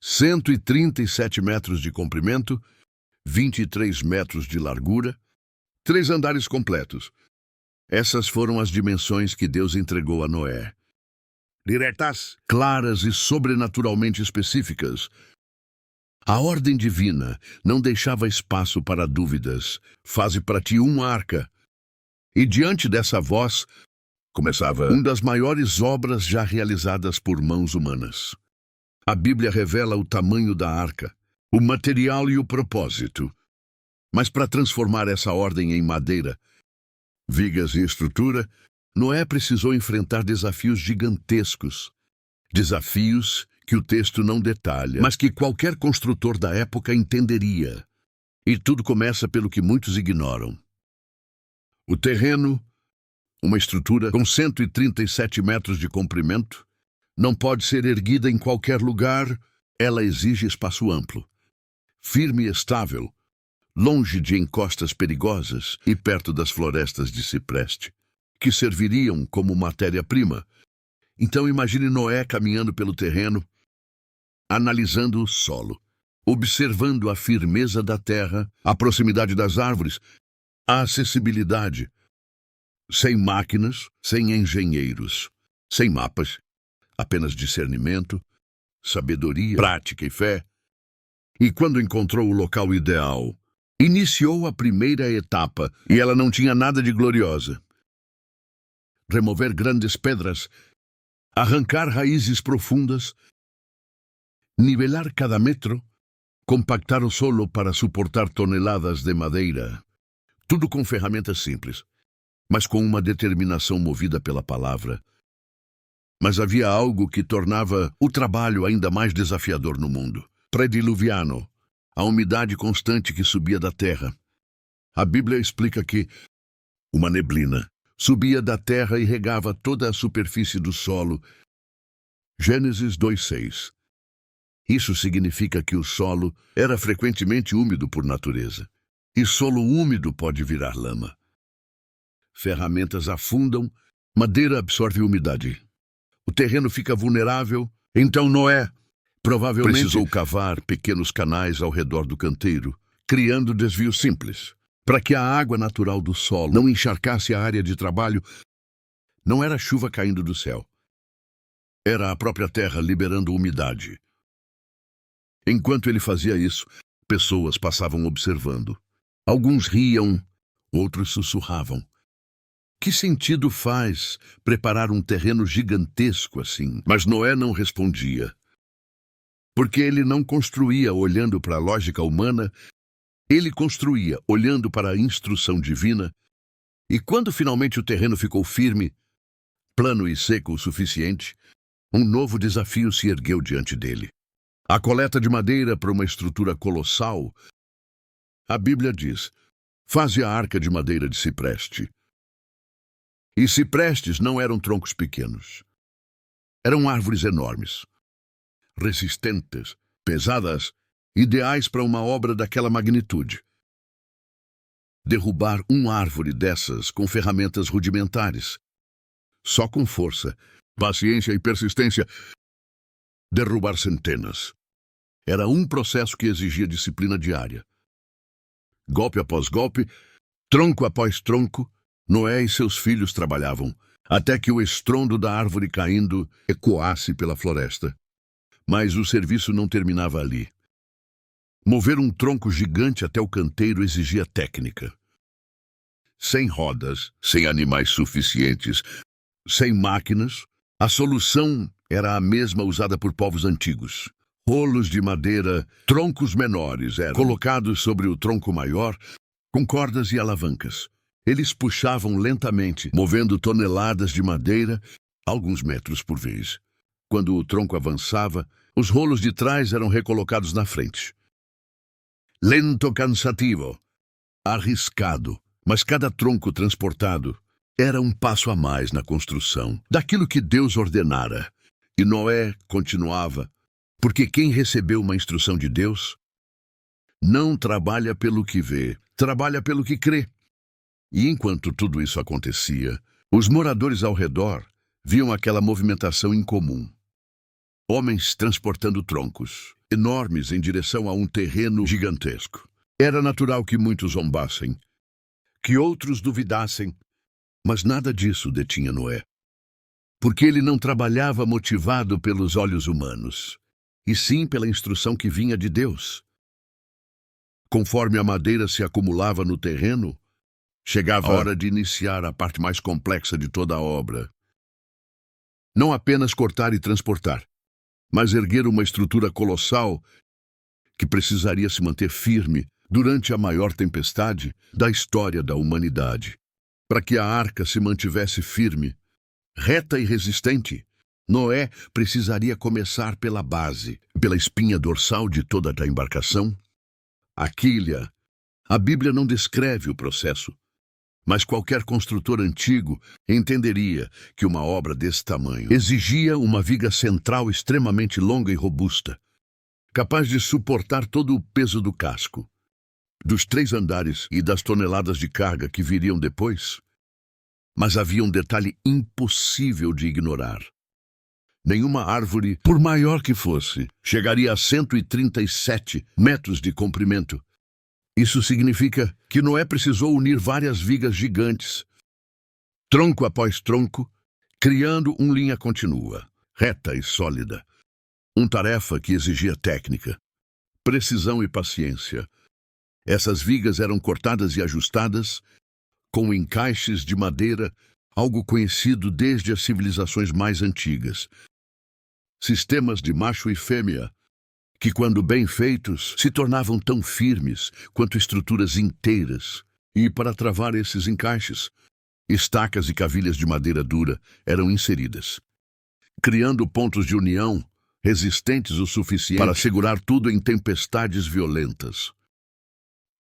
137 metros de comprimento, 23 metros de largura, 3 andares completos. Essas foram as dimensões que Deus entregou a Noé. Diretas, claras e sobrenaturalmente específicas. A ordem divina não deixava espaço para dúvidas. Faze para ti uma arca. E diante dessa voz, começava uma das maiores obras já realizadas por mãos humanas. A Bíblia revela o tamanho da arca, o material e o propósito. Mas para transformar essa ordem em madeira, vigas e estrutura, Noé precisou enfrentar desafios gigantescos. Desafios que o texto não detalha, mas que qualquer construtor da época entenderia. E tudo começa pelo que muitos ignoram. O terreno, uma estrutura com 137 metros de comprimento, não pode ser erguida em qualquer lugar, ela exige espaço amplo, firme e estável, longe de encostas perigosas e perto das florestas de cipreste, que serviriam como matéria-prima. Então imagine Noé caminhando pelo terreno, analisando o solo, observando a firmeza da terra, a proximidade das árvores, a acessibilidade, sem máquinas, sem engenheiros, sem mapas, apenas discernimento, sabedoria, prática e fé. E quando encontrou o local ideal, iniciou a primeira etapa, e ela não tinha nada de gloriosa. Remover grandes pedras, arrancar raízes profundas, nivelar cada metro, compactar o solo para suportar toneladas de madeira. Tudo com ferramentas simples, mas com uma determinação movida pela palavra. Mas havia algo que tornava o trabalho ainda mais desafiador no mundo. Prediluviano, a umidade constante que subia da terra. A Bíblia explica que uma neblina subia da terra e regava toda a superfície do solo. Gênesis 2:6. Isso significa que o solo era frequentemente úmido por natureza. E solo úmido pode virar lama. Ferramentas afundam, madeira absorve umidade. O terreno fica vulnerável, então Noé provavelmente precisou cavar pequenos canais ao redor do canteiro, criando desvios simples, para que a água natural do solo não encharcasse a área de trabalho. Não era chuva caindo do céu. Era a própria terra liberando umidade. Enquanto ele fazia isso, pessoas passavam observando. Alguns riam, outros sussurravam. Que sentido faz preparar um terreno gigantesco assim? Mas Noé não respondia. Porque ele não construía olhando para a lógica humana, ele construía olhando para a instrução divina. E quando finalmente o terreno ficou firme, plano e seco o suficiente, um novo desafio se ergueu diante dele. A coleta de madeira para uma estrutura colossal. A Bíblia diz: faze a arca de madeira de cipreste. E ciprestes não eram troncos pequenos. Eram árvores enormes, resistentes, pesadas, ideais para uma obra daquela magnitude. Derrubar uma árvore dessas com ferramentas rudimentares, só com força, paciência e persistência. Derrubar centenas. Era um processo que exigia disciplina diária. Golpe após golpe, tronco após tronco, Noé e seus filhos trabalhavam, até que o estrondo da árvore caindo ecoasse pela floresta. Mas o serviço não terminava ali. Mover um tronco gigante até o canteiro exigia técnica. Sem rodas, sem animais suficientes, sem máquinas, a solução era a mesma usada por povos antigos. Rolos de madeira, troncos menores eram colocados sobre o tronco maior, com cordas e alavancas. Eles puxavam lentamente, movendo toneladas de madeira, alguns metros por vez. Quando o tronco avançava, os rolos de trás eram recolocados na frente. Lento, cansativo, arriscado, mas cada tronco transportado era um passo a mais na construção daquilo que Deus ordenara. E Noé continuava, porque quem recebeu uma instrução de Deus não trabalha pelo que vê, trabalha pelo que crê. E enquanto tudo isso acontecia, os moradores ao redor viam aquela movimentação incomum. Homens transportando troncos, enormes em direção a um terreno gigantesco. Era natural que muitos zombassem, que outros duvidassem, mas nada disso detinha Noé. Porque ele não trabalhava motivado pelos olhos humanos, e sim pela instrução que vinha de Deus. Conforme a madeira se acumulava no terreno, chegava a hora de iniciar a parte mais complexa de toda a obra. Não apenas cortar e transportar, mas erguer uma estrutura colossal que precisaria se manter firme durante a maior tempestade da história da humanidade. Para que a arca se mantivesse firme, reta e resistente, Noé precisaria começar pela base, pela espinha dorsal de toda a embarcação, a quilha. A Bíblia não descreve o processo, mas qualquer construtor antigo entenderia que uma obra desse tamanho exigia uma viga central extremamente longa e robusta, capaz de suportar todo o peso do casco, dos 3 andares e das toneladas de carga que viriam depois. Mas havia um detalhe impossível de ignorar. Nenhuma árvore, por maior que fosse, chegaria a 137 metros de comprimento. Isso significa que Noé precisou unir várias vigas gigantes, tronco após tronco, criando uma linha contínua, reta e sólida. Uma tarefa que exigia técnica, precisão e paciência. Essas vigas eram cortadas e ajustadas com encaixes de madeira, algo conhecido desde as civilizações mais antigas. Sistemas de macho e fêmea, que, quando bem feitos, se tornavam tão firmes quanto estruturas inteiras. E, para travar esses encaixes, estacas e cavilhas de madeira dura eram inseridas, criando pontos de união resistentes o suficiente para segurar tudo em tempestades violentas.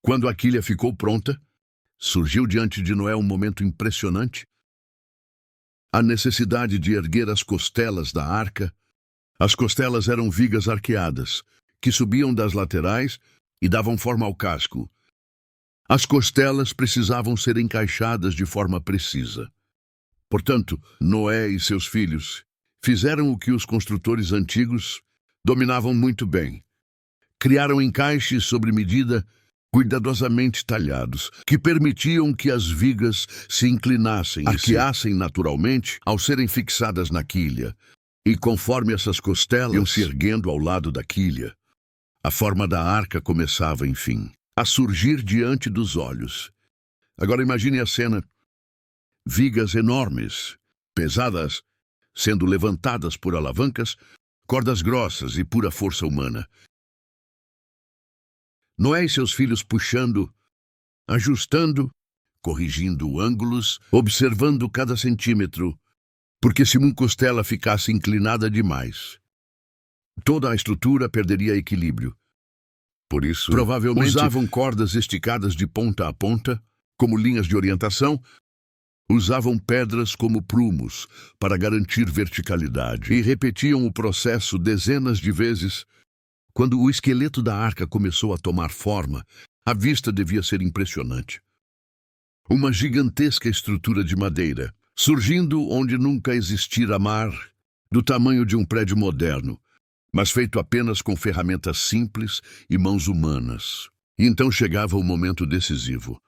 Quando a quilha ficou pronta, surgiu diante de Noé um momento impressionante. A necessidade de erguer as costelas da arca. As costelas eram vigas arqueadas, que subiam das laterais e davam forma ao casco. As costelas precisavam ser encaixadas de forma precisa. Portanto, Noé e seus filhos fizeram o que os construtores antigos dominavam muito bem. Criaram encaixes sobre medida, cuidadosamente talhados, que permitiam que as vigas se inclinassem, arqueassem naturalmente ao serem fixadas na quilha. E conforme essas costelas iam se erguendo ao lado da quilha, a forma da arca começava, enfim, a surgir diante dos olhos. Agora imagine a cena. Vigas enormes, pesadas, sendo levantadas por alavancas, cordas grossas e pura força humana. Noé e seus filhos puxando, ajustando, corrigindo ângulos, observando cada centímetro, porque se uma costela ficasse inclinada demais, toda a estrutura perderia equilíbrio. Por isso, provavelmente usavam cordas esticadas de ponta a ponta, como linhas de orientação, usavam pedras como prumos para garantir verticalidade e repetiam o processo dezenas de vezes. Quando o esqueleto da arca começou a tomar forma, a vista devia ser impressionante. Uma gigantesca estrutura de madeira, surgindo onde nunca existira mar, do tamanho de um prédio moderno, mas feito apenas com ferramentas simples e mãos humanas. E então chegava o momento decisivo.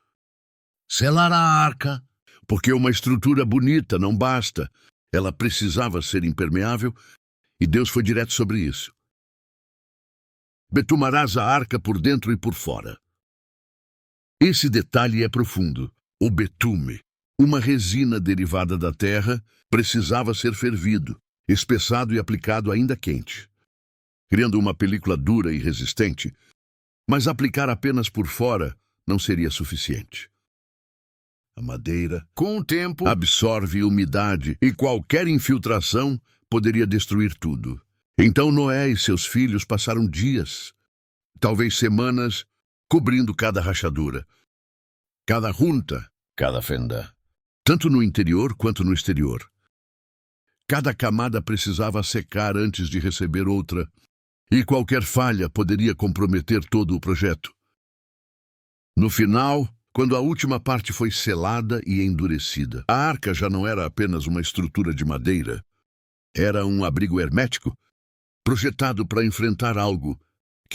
Selar a arca, porque uma estrutura bonita não basta, ela precisava ser impermeável, e Deus foi direto sobre isso. Betumarás a arca por dentro e por fora. Esse detalhe é profundo. O betume, uma resina derivada da terra, precisava ser fervido, espessado e aplicado ainda quente, criando uma película dura e resistente, mas aplicar apenas por fora não seria suficiente. A madeira, com o tempo, absorve umidade e qualquer infiltração poderia destruir tudo. Então Noé e seus filhos passaram dias, talvez semanas, cobrindo cada rachadura, cada junta, cada fenda, tanto no interior quanto no exterior. Cada camada precisava secar antes de receber outra, e qualquer falha poderia comprometer todo o projeto. No final, quando a última parte foi selada e endurecida, a arca já não era apenas uma estrutura de madeira, era um abrigo hermético, projetado para enfrentar algo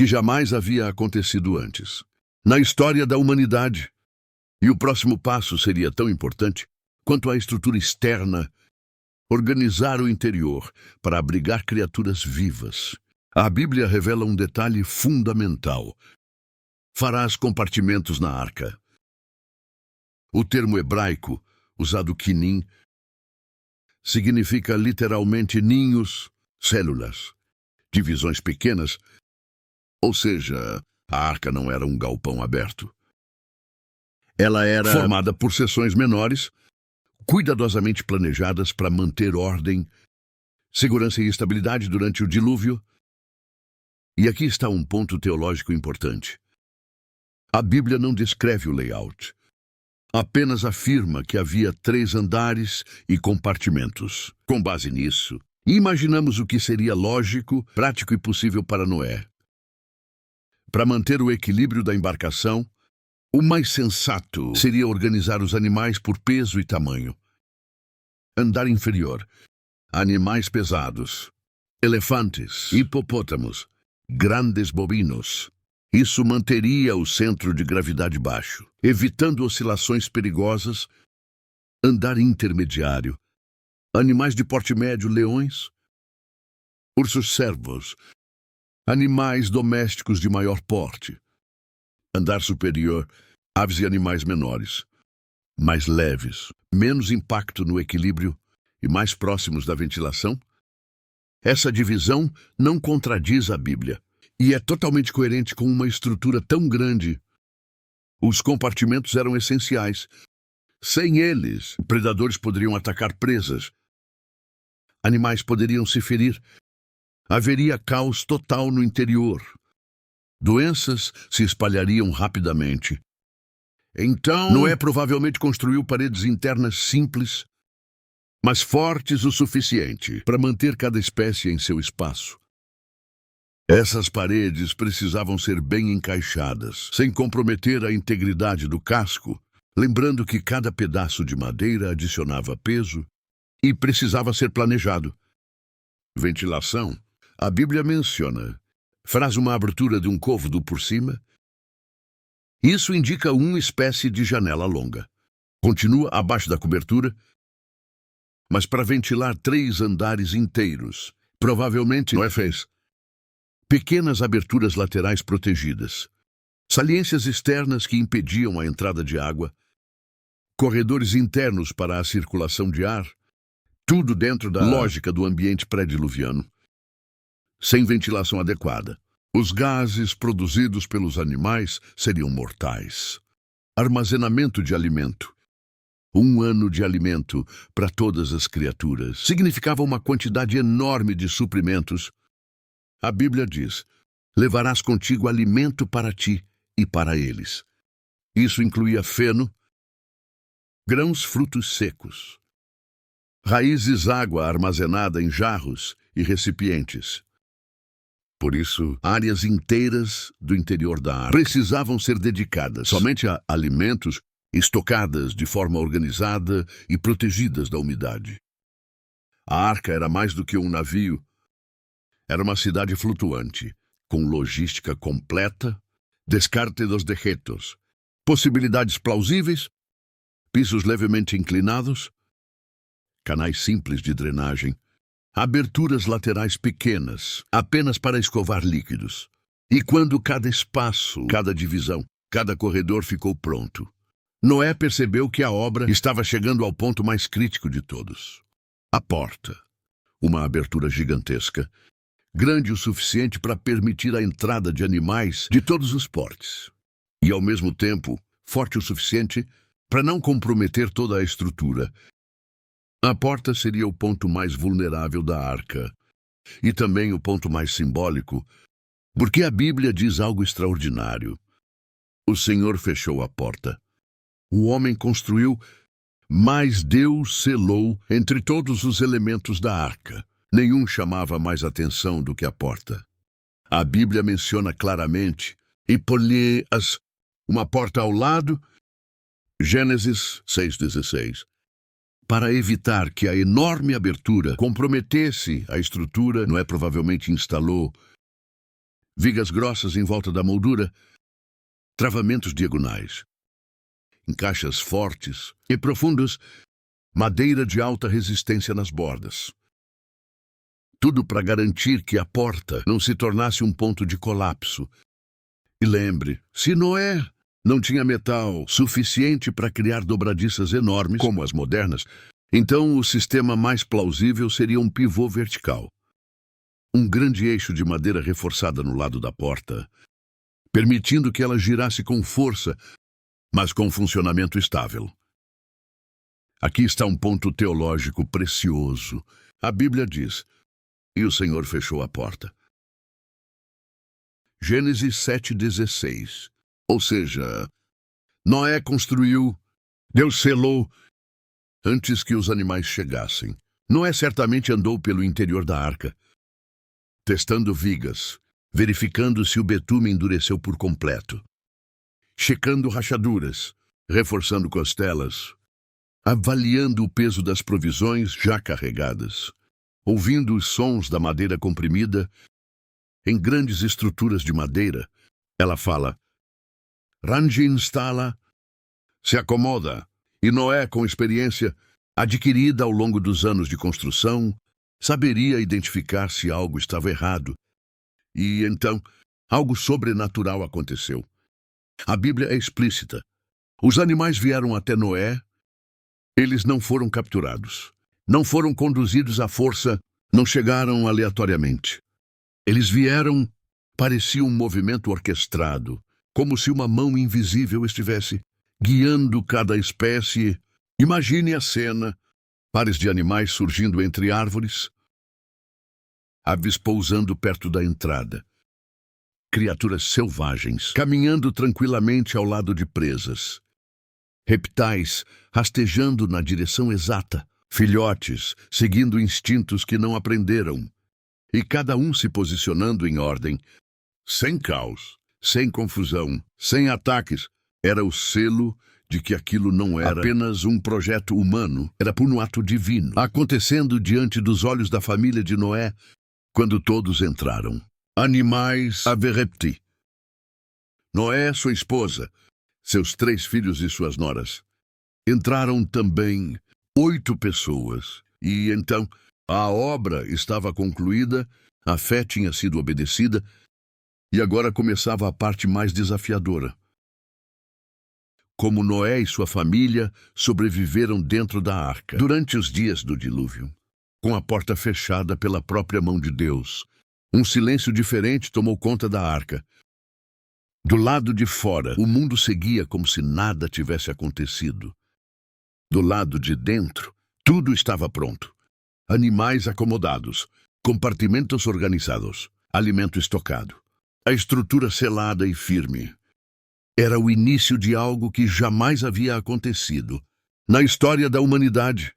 que jamais havia acontecido antes na história da humanidade. E o próximo passo seria tão importante quanto a estrutura externa, organizar o interior para abrigar criaturas vivas. A Bíblia revela um detalhe fundamental. Farás compartimentos na arca. O termo hebraico, usado quinim, significa literalmente ninhos, células, divisões pequenas, ou seja, a arca não era um galpão aberto. Ela era formada por seções menores, cuidadosamente planejadas para manter ordem, segurança e estabilidade durante o dilúvio. E aqui está um ponto teológico importante. A Bíblia não descreve o layout. Apenas afirma que havia 3 andares e compartimentos. Com base nisso, imaginamos o que seria lógico, prático e possível para Noé. Para manter o equilíbrio da embarcação, o mais sensato seria organizar os animais por peso e tamanho. Andar inferior, animais pesados, elefantes, hipopótamos, grandes bovinos. Isso manteria o centro de gravidade baixo, evitando oscilações perigosas. Andar intermediário, animais de porte médio, leões, ursos cervos, animais domésticos de maior porte. Andar superior, aves e animais menores, mais leves, menos impacto no equilíbrio e mais próximos da ventilação. Essa divisão não contradiz a Bíblia e é totalmente coerente com uma estrutura tão grande. Os compartimentos eram essenciais. Sem eles, predadores poderiam atacar presas, animais poderiam se ferir, haveria caos total no interior. Doenças se espalhariam rapidamente. Então, Noé provavelmente construiu paredes internas simples, mas fortes o suficiente para manter cada espécie em seu espaço. Essas paredes precisavam ser bem encaixadas, sem comprometer a integridade do casco, lembrando que cada pedaço de madeira adicionava peso e precisava ser planejado. Ventilação. A Bíblia menciona. Faz uma abertura de um côvado por cima. Isso indica uma espécie de janela longa. Continua abaixo da cobertura, mas para ventilar 3 andares inteiros. Provavelmente Noé fez pequenas aberturas laterais protegidas, saliências externas que impediam a entrada de água, corredores internos para a circulação de ar, tudo dentro da lógica do ambiente pré-diluviano. Sem ventilação adequada, os gases produzidos pelos animais seriam mortais. Armazenamento de alimento. 1 ano de alimento para todas as criaturas significava uma quantidade enorme de suprimentos. A Bíblia diz: levarás contigo alimento para ti e para eles. Isso incluía feno, grãos, frutos secos, raízes, água armazenada em jarros e recipientes. Por isso, áreas inteiras do interior da arca precisavam ser dedicadas somente a alimentos, estocadas de forma organizada e protegidas da umidade. A arca era mais do que um navio. Era uma cidade flutuante, com logística completa, descarte dos dejetos, possibilidades plausíveis, pisos levemente inclinados, canais simples de drenagem, aberturas laterais pequenas, apenas para escovar líquidos. E quando cada espaço, cada divisão, cada corredor ficou pronto, Noé percebeu que a obra estava chegando ao ponto mais crítico de todos. A porta. Uma abertura gigantesca, grande o suficiente para permitir a entrada de animais de todos os portes. E, ao mesmo tempo, forte o suficiente para não comprometer toda a estrutura. A porta seria o ponto mais vulnerável da arca, e também o ponto mais simbólico, porque a Bíblia diz algo extraordinário. O Senhor fechou a porta. O homem construiu, mas Deus selou entre todos os elementos da arca. Nenhum chamava mais atenção do que a porta. A Bíblia menciona claramente, e polias, uma porta ao lado, Gênesis 6,16. Para evitar que a enorme abertura comprometesse a estrutura, Noé provavelmente instalou vigas grossas em volta da moldura, travamentos diagonais, encaixes fortes e profundos, madeira de alta resistência nas bordas. Tudo para garantir que a porta não se tornasse um ponto de colapso. E lembre, se Noé não tinha metal suficiente para criar dobradiças enormes como as modernas, então o sistema mais plausível seria um pivô vertical. Um grande eixo de madeira reforçada no lado da porta, permitindo que ela girasse com força, mas com funcionamento estável. Aqui está um ponto teológico precioso. A Bíblia diz: "E o Senhor fechou a porta." Gênesis 7,16. Ou seja, Noé construiu, Deus selou, antes que os animais chegassem. Noé certamente andou pelo interior da arca, testando vigas, verificando se o betume endureceu por completo, checando rachaduras, reforçando costelas, avaliando o peso das provisões já carregadas, ouvindo os sons da madeira comprimida. Em grandes estruturas de madeira, ela fala: "Rangi instala", se acomoda, e Noé, com experiência adquirida ao longo dos anos de construção, saberia identificar se algo estava errado. E então, algo sobrenatural aconteceu. A Bíblia é explícita. Os animais vieram até Noé. Eles não foram capturados, não foram conduzidos à força, não chegaram aleatoriamente. Eles vieram, parecia um movimento orquestrado, como se uma mão invisível estivesse guiando cada espécie. Imagine a cena: pares de animais surgindo entre árvores, aves pousando perto da entrada, criaturas selvagens caminhando tranquilamente ao lado de presas, reptais rastejando na direção exata, filhotes seguindo instintos que não aprenderam, e cada um se posicionando em ordem, sem caos, sem confusão, sem ataques. Era o selo de que aquilo não era apenas um projeto humano, era por um ato divino, acontecendo diante dos olhos da família de Noé, quando todos entraram. Animais averrepti. Noé, sua esposa, seus 3 filhos e suas noras. Entraram também 8 pessoas, e então a obra estava concluída, a fé tinha sido obedecida, e agora começava a parte mais desafiadora. Como Noé e sua família sobreviveram dentro da arca durante os dias do dilúvio, com a porta fechada pela própria mão de Deus. Um silêncio diferente tomou conta da arca. Do lado de fora, o mundo seguia como se nada tivesse acontecido. Do lado de dentro, tudo estava pronto. Animais acomodados, compartimentos organizados, alimento estocado. A estrutura selada e firme. Era o início de algo que jamais havia acontecido na história da humanidade.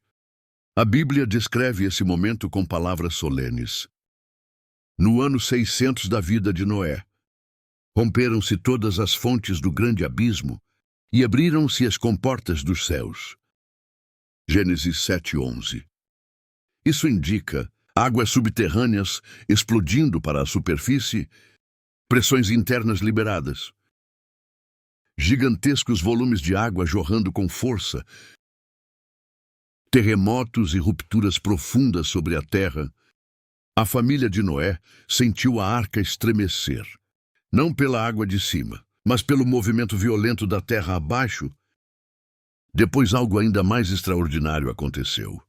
A Bíblia descreve esse momento com palavras solenes. No ano 600 da vida de Noé, romperam-se todas as fontes do grande abismo e abriram-se as comportas dos céus. Gênesis 7:11. Isso indica águas subterrâneas explodindo para a superfície, pressões internas liberadas, gigantescos volumes de água jorrando com força, terremotos e rupturas profundas sobre a terra. A família de Noé sentiu a arca estremecer, não pela água de cima, mas pelo movimento violento da terra abaixo. Depois algo ainda mais extraordinário aconteceu.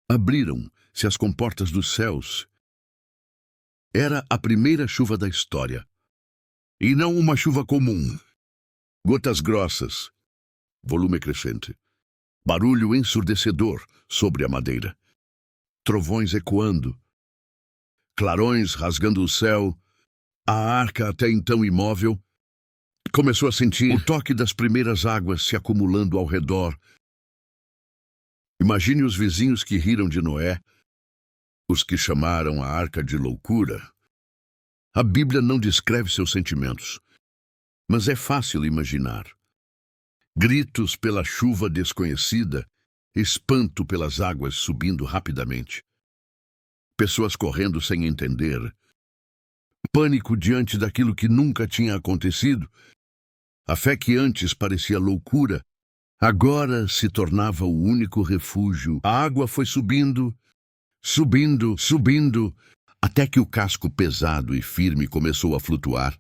Abriram-se as comportas dos céus. Era a primeira chuva da história. E não uma chuva comum. Gotas grossas, volume crescente, barulho ensurdecedor sobre a madeira, trovões ecoando, clarões rasgando o céu. A arca, até então imóvel, começou a sentir o toque das primeiras águas se acumulando ao redor. Imagine os vizinhos que riram de Noé, os que chamaram a arca de loucura. A Bíblia não descreve seus sentimentos, mas é fácil imaginar. Gritos pela chuva desconhecida, espanto pelas águas subindo rapidamente. Pessoas correndo sem entender. Pânico diante daquilo que nunca tinha acontecido. A fé que antes parecia loucura, agora se tornava o único refúgio. A água foi subindo, subindo, subindo, até que o casco pesado e firme começou a flutuar.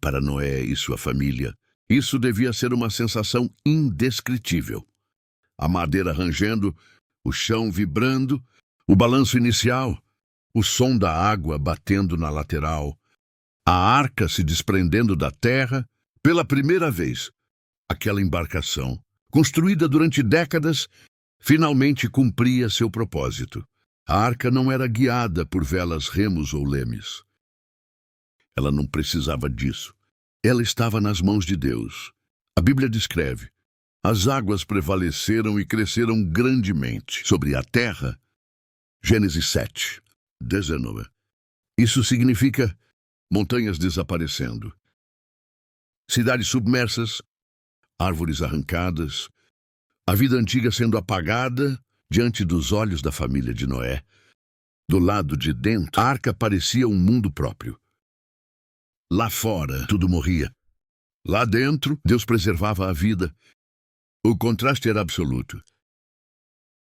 Para Noé e sua família, isso devia ser uma sensação indescritível. A madeira rangendo, o chão vibrando, o balanço inicial, o som da água batendo na lateral, a arca se desprendendo da terra. Pela primeira vez, aquela embarcação, construída durante décadas, finalmente cumpria seu propósito. A arca não era guiada por velas, remos ou lemes. Ela não precisava disso. Ela estava nas mãos de Deus. A Bíblia descreve: as águas prevaleceram e cresceram grandemente sobre a terra. Gênesis 7, 19. Isso significa montanhas desaparecendo, cidades submersas, árvores arrancadas, a vida antiga sendo apagada diante dos olhos da família de Noé. Do lado de dentro, a arca parecia um mundo próprio. Lá fora, tudo morria. Lá dentro, Deus preservava a vida. O contraste era absoluto.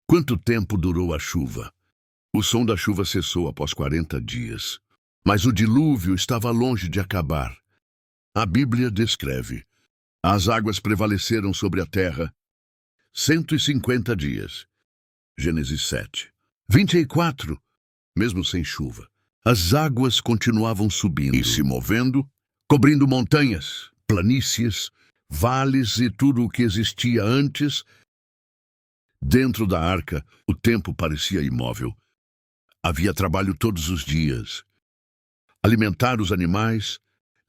Quanto tempo durou a chuva? O som da chuva cessou após 40 dias. Mas o dilúvio estava longe de acabar. A Bíblia descreve: as águas prevaleceram sobre a terra 150 dias. Gênesis 7. 24. Mesmo sem chuva, as águas continuavam subindo e se movendo, cobrindo montanhas, planícies, vales e tudo o que existia antes. Dentro da arca, o tempo parecia imóvel. Havia trabalho todos os dias. Alimentar os animais,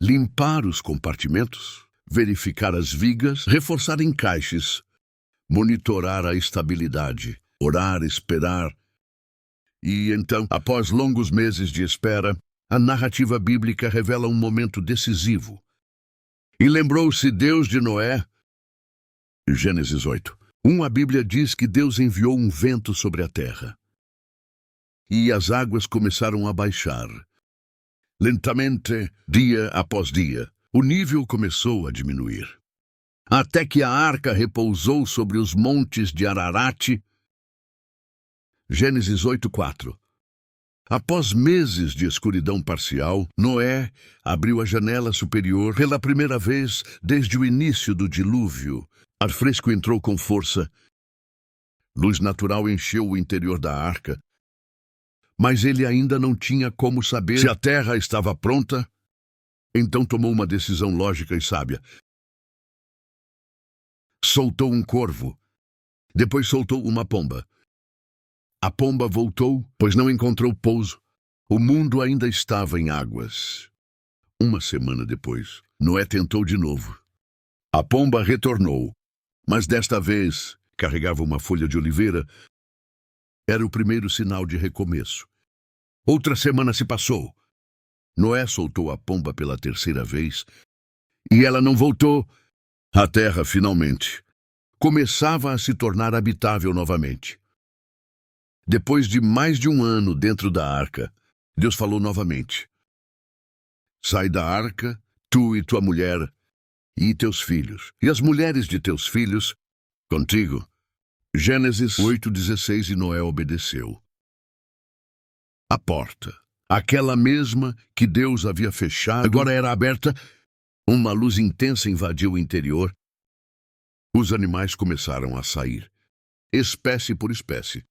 limpar os compartimentos, verificar as vigas, reforçar encaixes, monitorar a estabilidade, orar, esperar. E então, após longos meses de espera, a narrativa bíblica revela um momento decisivo. E lembrou-se Deus de Noé. Gênesis 8. A Bíblia diz que Deus enviou um vento sobre a terra. E as águas começaram a baixar. Lentamente, dia após dia, o nível começou a diminuir. Até que a arca repousou sobre os montes de Ararat. Gênesis 8:4. Após meses de escuridão parcial, Noé abriu a janela superior pela primeira vez desde o início do dilúvio. Ar fresco entrou com força. Luz natural encheu o interior da arca. Mas ele ainda não tinha como saber se a terra estava pronta. Então tomou uma decisão lógica e sábia. Soltou um corvo. Depois soltou uma pomba. A pomba voltou, pois não encontrou pouso. O mundo ainda estava em águas. Uma semana depois, Noé tentou de novo. A pomba retornou, mas desta vez carregava uma folha de oliveira. Era o primeiro sinal de recomeço. Outra semana se passou. Noé soltou a pomba pela terceira vez e ela não voltou. A terra, finalmente, começava a se tornar habitável novamente. Depois de mais de um ano dentro da arca, Deus falou novamente: sai da arca, tu e tua mulher, e teus filhos, e as mulheres de teus filhos, contigo. Gênesis 8:16. E Noé obedeceu. A porta, aquela mesma que Deus havia fechado, agora era aberta. Uma luz intensa invadiu o interior. Os animais começaram a sair, espécie por espécie,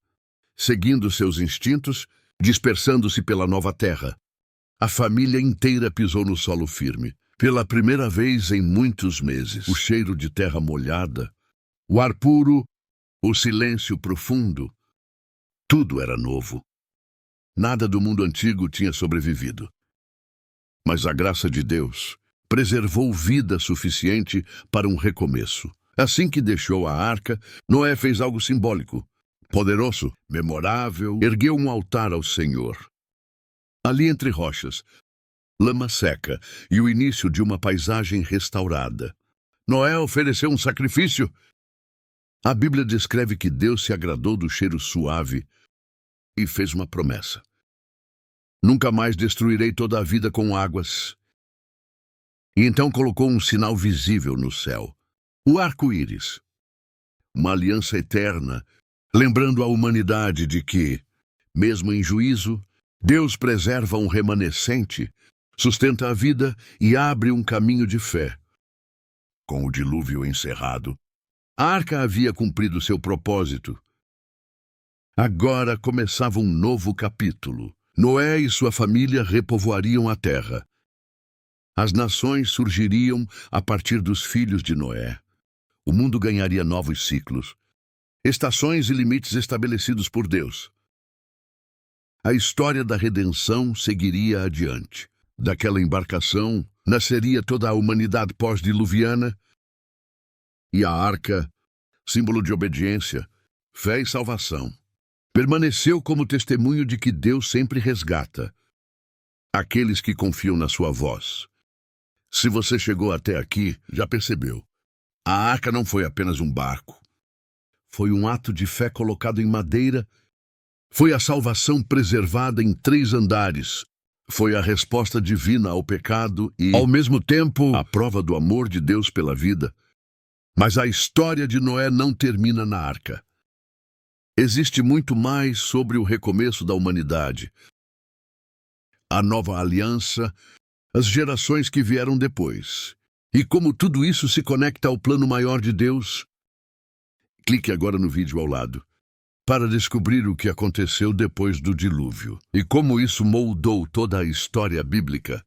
seguindo seus instintos, dispersando-se pela nova terra. A família inteira pisou no solo firme, pela primeira vez em muitos meses. O cheiro de terra molhada, o ar puro, o silêncio profundo. Tudo era novo. Nada do mundo antigo tinha sobrevivido. Mas a graça de Deus preservou vida suficiente para um recomeço. Assim que deixou a arca, Noé fez algo simbólico, poderoso, memorável. Ergueu um altar ao Senhor. Ali entre rochas, lama seca e o início de uma paisagem restaurada, Noé ofereceu um sacrifício. A Bíblia descreve que Deus se agradou do cheiro suave e fez uma promessa. Nunca mais destruirei toda a vida com águas. E então colocou um sinal visível no céu, o arco-íris, uma aliança eterna, lembrando a humanidade de que, mesmo em juízo, Deus preserva um remanescente, sustenta a vida e abre um caminho de fé. Com o dilúvio encerrado, a arca havia cumprido seu propósito. Agora começava um novo capítulo. Noé e sua família repovoariam a terra. As nações surgiriam a partir dos filhos de Noé. O mundo ganharia novos ciclos, estações e limites estabelecidos por Deus. A história da redenção seguiria adiante. Daquela embarcação nasceria toda a humanidade pós-diluviana, e a arca, símbolo de obediência, fé e salvação, permaneceu como testemunho de que Deus sempre resgata aqueles que confiam na sua voz. Se você chegou até aqui, já percebeu. A arca não foi apenas um barco. Foi um ato de fé colocado em madeira. Foi a salvação preservada em 3 andares. Foi a resposta divina ao pecado e, ao mesmo tempo, a prova do amor de Deus pela vida. Mas a história de Noé não termina na arca. Existe muito mais sobre o recomeço da humanidade. A nova aliança, as gerações que vieram depois. E como tudo isso se conecta ao plano maior de Deus? Clique agora no vídeo ao lado para descobrir o que aconteceu depois do dilúvio e como isso moldou toda a história bíblica.